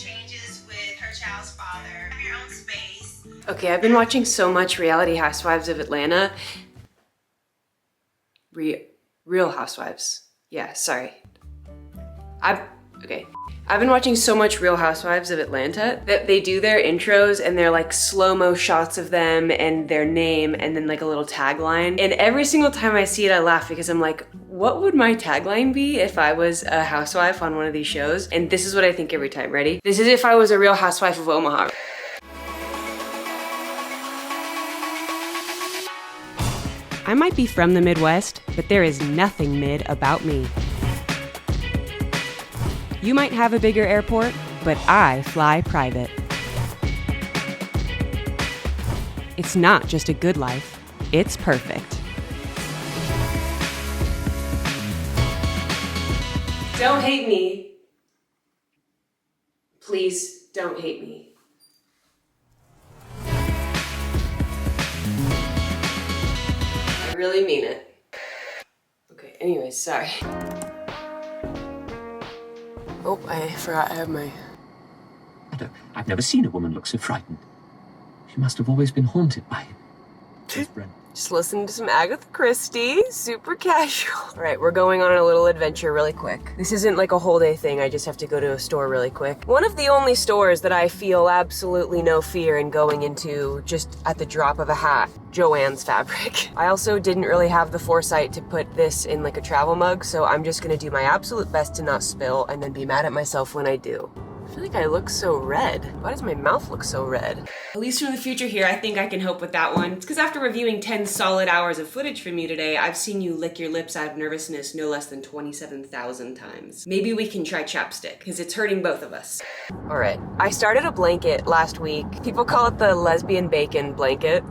changes with her child's father. Have your own space. Okay, I've been watching so much Reality Housewives of Atlanta. Real Housewives. Yeah, sorry. I've been watching so much Real Housewives of Atlanta that they do their intros and they're like slow-mo shots of them and their name and then like a little tagline. And every single time I see it, I laugh because I'm like, what would my tagline be if I was a housewife on one of these shows? And this is what I think every time. Ready? This is if I was a Real Housewife of Omaha. I might be from the Midwest, but there is nothing mid about me. You might have a bigger airport, but I fly private. It's not just a good life, it's perfect. Don't hate me. Please don't hate me. I really mean it. Okay, anyways, sorry. Oh, I forgot I have my... I've never seen a woman look so frightened. She must have always been haunted by it. Just listen to some Agatha Christie, super casual. All right, we're going on a little adventure really quick. This isn't like a whole day thing, I just have to go to a store really quick. One of the only stores that I feel absolutely no fear in going into just at the drop of a hat, Joann's Fabric. I also didn't really have the foresight to put this in like a travel mug, so I'm just gonna do my absolute best to not spill and then be mad at myself when I do. I feel like I look so red. Why does my mouth look so red? At least from the future here, I think I can help with that one. It's because after reviewing 10 solid hours of footage from you today, I've seen you lick your lips out of nervousness no less than 27,000 times. Maybe we can try chapstick, because it's hurting both of us. All right, I started a blanket last week. People call it the lesbian bacon blanket.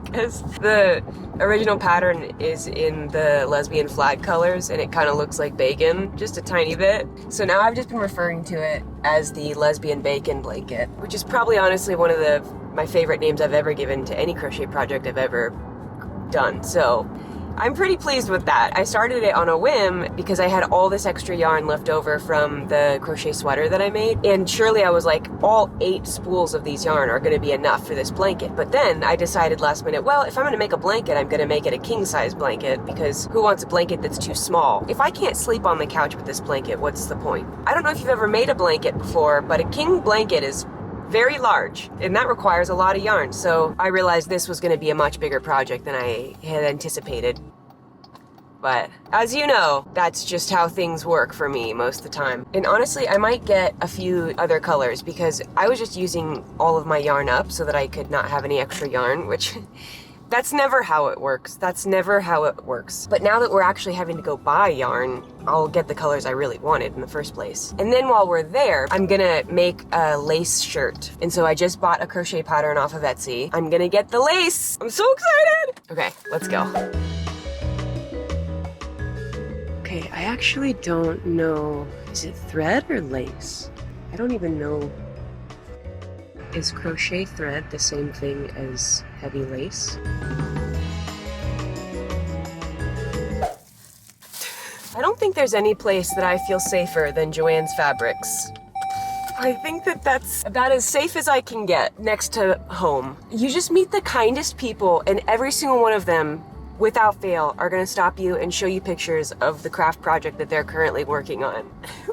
Because the original pattern is in the lesbian flag colors and it kind of looks like bacon, just a tiny bit. So now I've just been referring to it as the lesbian bacon blanket, which is probably honestly one of my favorite names I've ever given to any crochet project I've ever done. So I'm pretty pleased with that. I started it on a whim because I had all this extra yarn left over from the crochet sweater that I made. And surely I was like, all 8 spools of these yarn are gonna be enough for this blanket. But then I decided last minute, well, if I'm gonna make a blanket, I'm gonna make it a king size blanket because who wants a blanket that's too small? If I can't sleep on the couch with this blanket, what's the point? I don't know if you've ever made a blanket before, but a king blanket is very large, and that requires a lot of yarn. So I realized this was going to be a much bigger project than I had anticipated. But as you know, that's just how things work for me most of the time. And honestly, I might get a few other colors because I was just using all of my yarn up so that I could not have any extra yarn, which that's never how it works. That's never how it works. But now that we're actually having to go buy yarn, I'll get the colors I really wanted in the first place. And then while we're there, I'm gonna make a lace shirt. And so I just bought a crochet pattern off of Etsy. I'm gonna get the lace. I'm so excited. Okay, let's go. Okay, I actually don't know. Is it thread or lace? I don't even know. Is crochet thread the same thing as heavy lace? I don't think there's any place that I feel safer than Joann's Fabrics. I think that that's about as safe as I can get next to home. You just meet the kindest people, and every single one of them, without fail, are gonna stop you and show you pictures of the craft project that they're currently working on,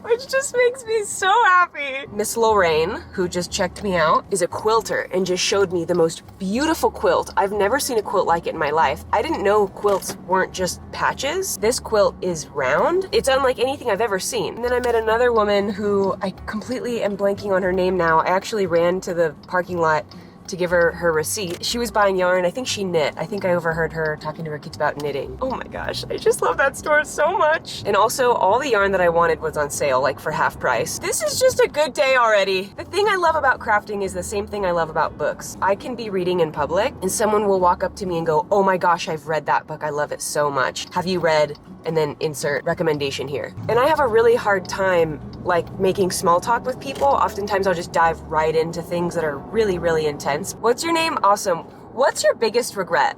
which just makes me so happy. Miss Lorraine, who just checked me out, is a quilter and just showed me the most beautiful quilt. I've never seen a quilt like it in my life. I didn't know quilts weren't just patches. This quilt is round. It's unlike anything I've ever seen. And then I met another woman who I completely am blanking on her name now. I actually ran to the parking lot to give her her receipt. She was buying yarn. I think she knit. I think I overheard her talking to her kids about knitting. Oh my gosh, I just love that store so much. And also, all the yarn that I wanted was on sale, like for half price. This is just a good day already. The thing I love about crafting is the same thing I love about books. I can be reading in public and someone will walk up to me and go, oh my gosh, I've read that book. I love it so much. Have you read? And then insert recommendation here. And I have a really hard time like making small talk with people. Oftentimes I'll just dive right into things that are really, really intense. What's your name? Awesome. What's your biggest regret?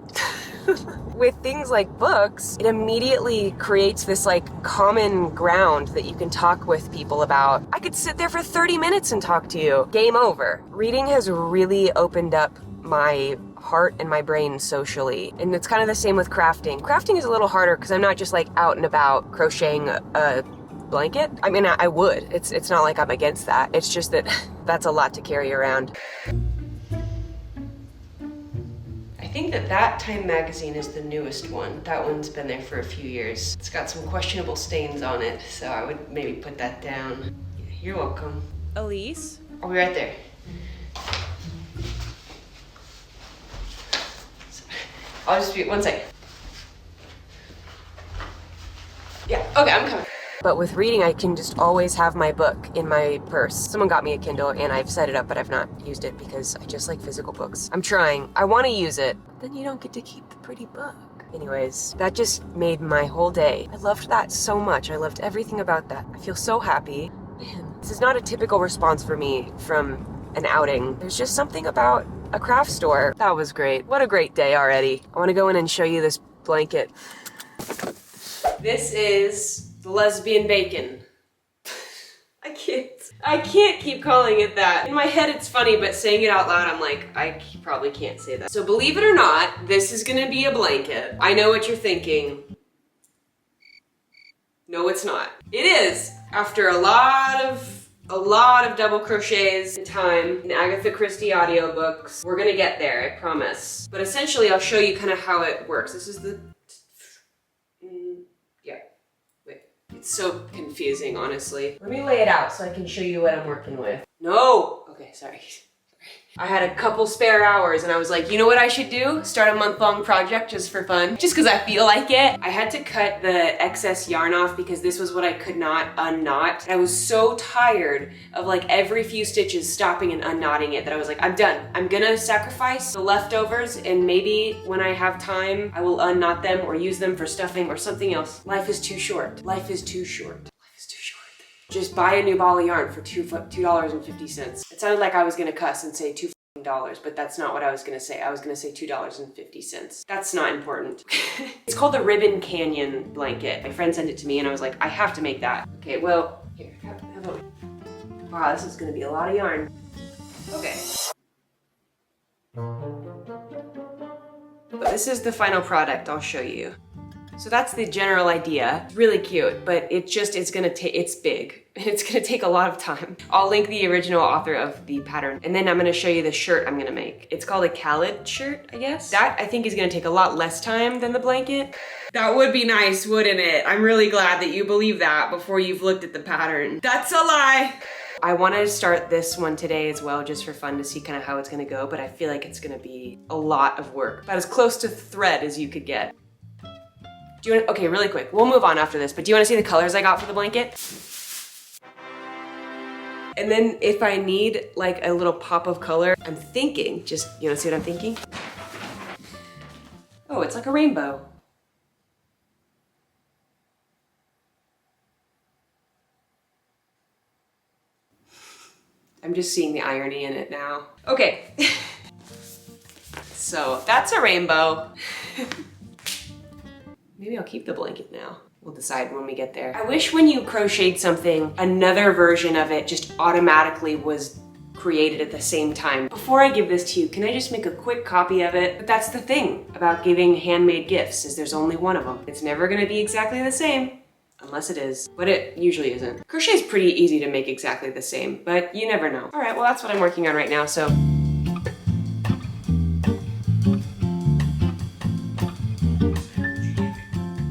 With things like books, it immediately creates this like common ground that you can talk with people about. I could sit there for 30 minutes and talk to you. Game over. Reading has really opened up my heart and my brain socially. And it's kind of the same with crafting. Crafting is a little harder because I'm not just like out and about crocheting a blanket. I mean, I would. It's not like I'm against that. It's just that that's a lot to carry around. I think that Time magazine is the newest one. That one's been there for a few years. It's got some questionable stains on it, so I would maybe put that down. You're welcome. Elise? I'll be right there. I'll just be, one second. Yeah, okay, I'm coming. But with reading, I can just always have my book in my purse. Someone got me a Kindle and I've set it up, but I've not used it because I just like physical books. I'm trying. I want to use it. Then you don't get to keep the pretty book. Anyways, that just made my whole day. I loved that so much. I loved everything about that. I feel so happy. Man, this is not a typical response for me from an outing. There's just something about a craft store. That was great. What a great day already. I want to go in and show you this blanket. This is the lesbian bacon. I can't keep calling it that. In my head it's funny, but saying it out loud I'm like, I probably can't say that. So believe it or not, this is gonna be a blanket. I know what you're thinking. No, it's not. It is. After a lot of double crochets and time in Agatha Christie audiobooks, we're gonna get there, I promise. But essentially I'll show you kind of how it works. This is the It's so confusing, honestly. Let me lay it out so I can show you what I'm working with. No! Okay, sorry. I had a couple spare hours and I was like, you know what I should do? Start a month-long project just for fun. Just because I feel like it. I had to cut the excess yarn off because this was what I could not unknot. I was so tired of like every few stitches stopping and unknotting it that I was like, I'm done. I'm gonna sacrifice the leftovers and maybe when I have time, I will unknot them or use them for stuffing or something else. Life is too short. Life is too short. Just buy a new ball of yarn for $2.50. It sounded like I was gonna cuss and say $2, but that's not what I was gonna say. I was gonna say $2.50. That's not important. It's called the Ribbon Canyon blanket. My friend sent it to me and I was like, I have to make that. Okay, well, here, have a... Wow, this is gonna be a lot of yarn. Okay. But this is the final product I'll show you. So that's the general idea. It's really cute, but it's big. It's gonna take a lot of time. I'll link the original author of the pattern, and then I'm gonna show you the shirt I'm gonna make. It's called a Khalid shirt, I guess. That, I think, is gonna take a lot less time than the blanket. That would be nice, wouldn't it? I'm really glad that you believe that before you've looked at the pattern. That's a lie! I wanted to start this one today as well, just for fun to see kind of how it's gonna go, but I feel like it's gonna be a lot of work. About as close to thread as you could get. Do you want, okay, really quick, we'll move on after this, but do you want to see the colors I got for the blanket? And then if I need like a little pop of color, I'm thinking, just, you wanna see what I'm thinking? Oh, it's like a rainbow. I'm just seeing the irony in it now. Okay. So that's a rainbow. Maybe I'll keep the blanket now. We'll decide when we get there. I wish when you crocheted something, another version of it just automatically was created at the same time. Before I give this to you, can I just make a quick copy of it? But that's the thing about giving handmade gifts, is there's only one of them. It's never gonna be exactly the same, unless it is, but it usually isn't. Crochet is pretty easy to make exactly the same, but you never know. All right, well that's what I'm working on right now, so.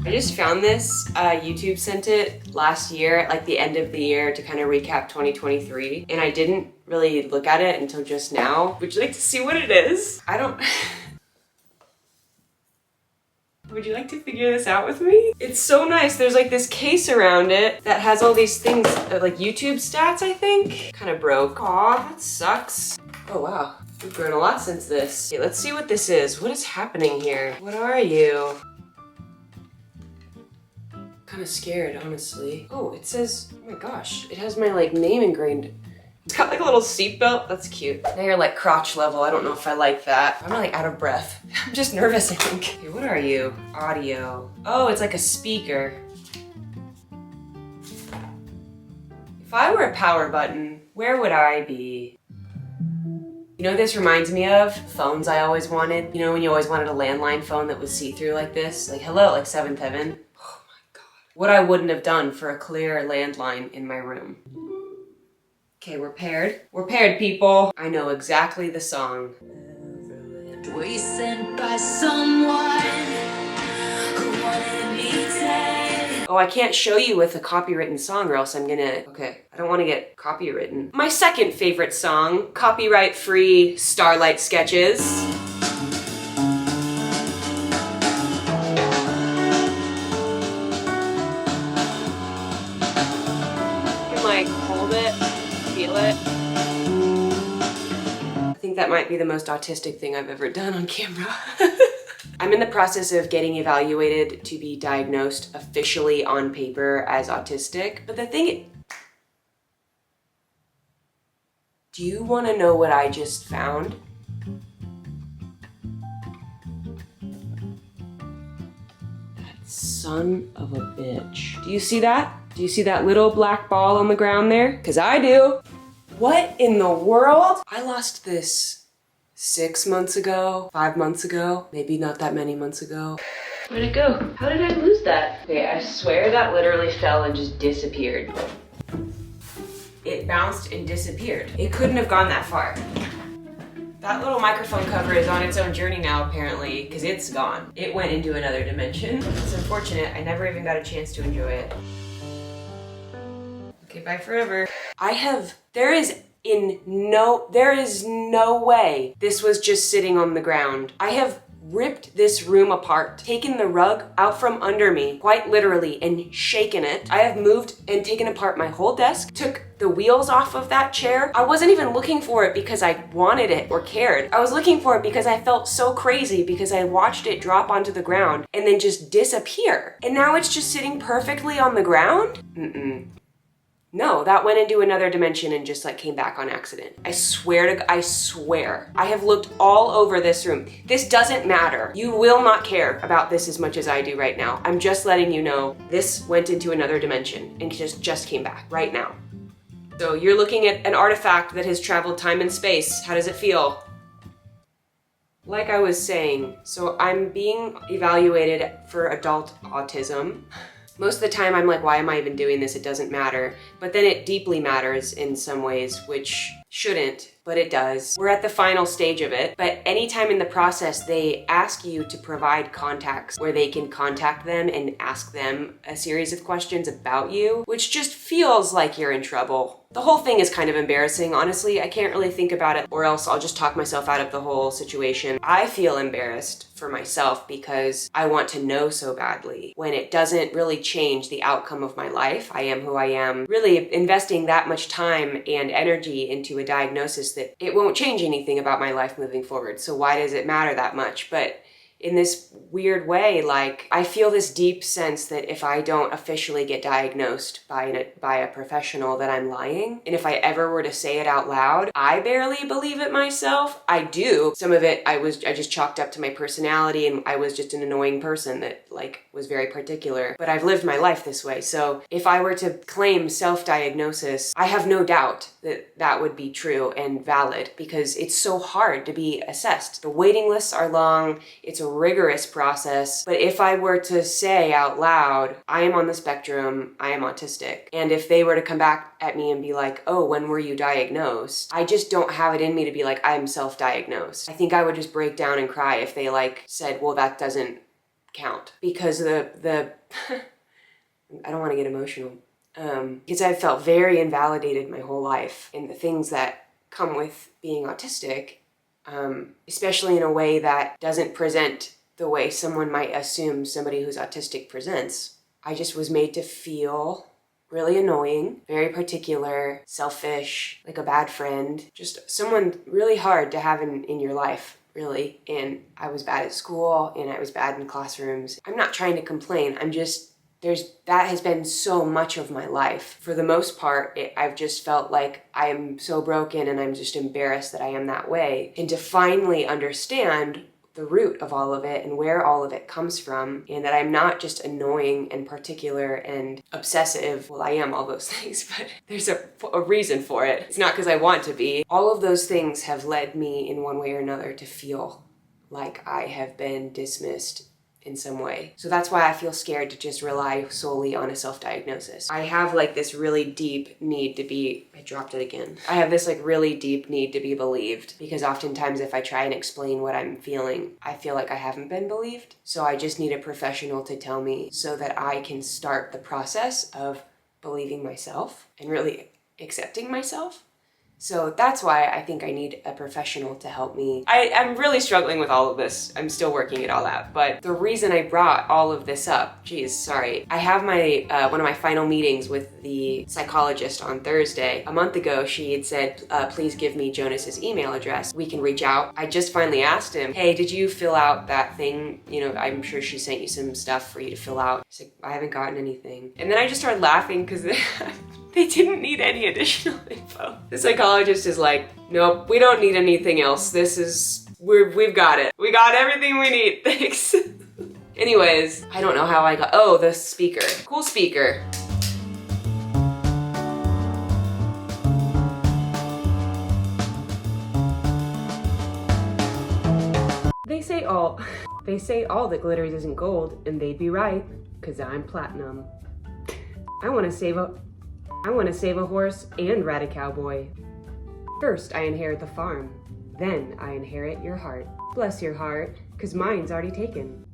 I just found this, YouTube sent it last year, at like the end of the year to kind of recap 2023. And I didn't really look at it until just now. Would you like to see what it is? I don't... Would you like to figure this out with me? It's so nice. There's like this case around it that has all these things, like YouTube stats, I think. Kind of broke. Aw, that sucks. Oh wow, we've grown a lot since this. Okay, let's see what this is. What is happening here? What are you? Kind of scared, honestly. Oh, it says, oh my gosh, it has my like name engraved It's got like a little seatbelt. That's cute. Now you're like crotch level. I don't know if I like that. I'm like out of breath. I'm just nervous, I think. Okay, what are you? Audio. Oh, it's like a speaker. If I were a power button, where would I be? You know what this reminds me of? Phones I always wanted. You know when you always wanted a landline phone that was see-through like this? Like, hello, like Seventh Heaven. Oh my God. What I wouldn't have done for a clear landline in my room. Okay, we're paired. We're paired, people. I know exactly the song. We sent by someone who wanted me dead. Oh, I can't show you with a copywritten song or else I'm gonna... Okay, I don't want to get copywritten. My second favorite song, copyright-free Starlight Sketches. You can like hold it, feel it. I think that might be the most autistic thing I've ever done on camera. I'm in the process of getting evaluated to be diagnosed officially on paper as autistic, but the thing... Do you want to know what I just found? That son of a bitch. Do you see that? Do you see that little black ball on the ground there? 'Cause I do. What in the world? I lost this 6 months ago, 5 months ago, maybe not that many months ago. Where'd it go? How did I lose that? Okay, I swear that literally fell and just disappeared. It bounced and disappeared. It couldn't have gone that far. That little microphone cover is on its own journey now, apparently, because it's gone. It went into another dimension. It's unfortunate. I never even got a chance to enjoy it. Okay, bye forever. There is no way this was just sitting on the ground. I have ripped this room apart, taken the rug out from under me, quite literally, and shaken it. I have moved and taken apart my whole desk, took the wheels off of that chair. I wasn't even looking for it because I wanted it or cared. I was looking for it because I felt so crazy because I watched it drop onto the ground and then just disappear. And now it's just sitting perfectly on the ground? No, that went into another dimension and just like came back on accident. I swear. I have looked all over this room. This doesn't matter. You will not care about this as much as I do right now. I'm just letting you know this went into another dimension and just came back right now. So you're looking at an artifact that has traveled time and space. How does it feel? Like I was saying, so I'm being evaluated for adult autism. Most of the time I'm like, why am I even doing this? It doesn't matter. But then it deeply matters in some ways, which shouldn't, but it does. We're at the final stage of it, but anytime in the process they ask you to provide contacts where they can contact them and ask them a series of questions about you, which just feels like you're in trouble. The whole thing is kind of embarrassing, honestly. I can't really think about it or else I'll just talk myself out of the whole situation. I feel embarrassed for myself because I want to know so badly when it doesn't really change the outcome of my life. I am who I am. Really investing that much time and energy into a diagnosis that it won't change anything about my life moving forward. So why does it matter that much? But in this weird way, like, I feel this deep sense that if I don't officially get diagnosed by a professional, that I'm lying. And if I ever were to say it out loud, I barely believe it myself. I do. Some of it I just chalked up to my personality, and I was just an annoying person that like was very particular. But I've lived my life this way. So if I were to claim self-diagnosis, I have no doubt that that would be true and valid because it's so hard to be assessed. The waiting lists are long. It's a rigorous process. But if I were to say out loud, I am on the spectrum, I am autistic, and if they were to come back at me and be like, oh, when were you diagnosed? I just don't have it in me to be like, I'm self-diagnosed. I think I would just break down and cry if they like said, well, that doesn't count. Because the I don't want to get emotional. Because I've felt very invalidated my whole life in the things that come with being autistic. Especially in a way that doesn't present the way someone might assume somebody who's autistic presents. I just was made to feel really annoying, very particular, selfish, like a bad friend, just someone really hard to have in your life, really. And I was bad at school and I was bad in classrooms. I'm not trying to complain. I'm just that has been so much of my life. For the most part, I've just felt like I am so broken and I'm just embarrassed that I am that way. And to finally understand the root of all of it and where all of it comes from, and that I'm not just annoying and particular and obsessive. Well, I am all those things, but there's a reason for it. It's not because I want to be. All of those things have led me in one way or another to feel like I have been dismissed in some way. So that's why I feel scared to just rely solely on a self-diagnosis. I have like this really deep need to be, I dropped it again. I have this like really deep need to be believed, because oftentimes if I try and explain what I'm feeling, I feel like I haven't been believed. So I just need a professional to tell me so that I can start the process of believing myself and really accepting myself. So that's why I think I need a professional to help me. I'm really struggling with all of this. I'm still working it all out. But the reason I brought all of this up, I have my one of my final meetings with the psychologist on Thursday. A month ago, she had said, please give me Jonas's email address. We can reach out. I just finally asked him, hey, did you fill out that thing? You know, I'm sure she sent you some stuff for you to fill out. He's like, I haven't gotten anything. And then I just started laughing because they didn't need any additional info. The psychologist is like, nope, we don't need anything else. We've got it. We got everything we need, thanks. Anyways, I don't know how I got, the speaker. Cool speaker. They say all that glitters isn't gold, and they'd be right, 'cause I'm platinum. I want to save a horse and ride a cowboy. First, I inherit the farm. Then I inherit your heart. Bless your heart, 'cause mine's already taken.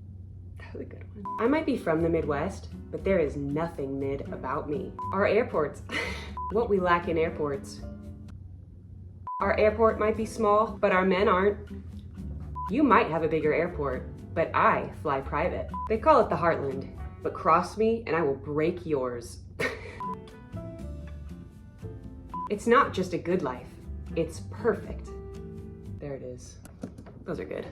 That was a good one. I might be from the Midwest, but there is nothing mid about me. Our airports. What we lack in airports. Our airport might be small, but our men aren't. You might have a bigger airport, but I fly private. They call it the Heartland, but cross me and I will break yours. It's not just a good life, it's perfect. There it is. Those are good.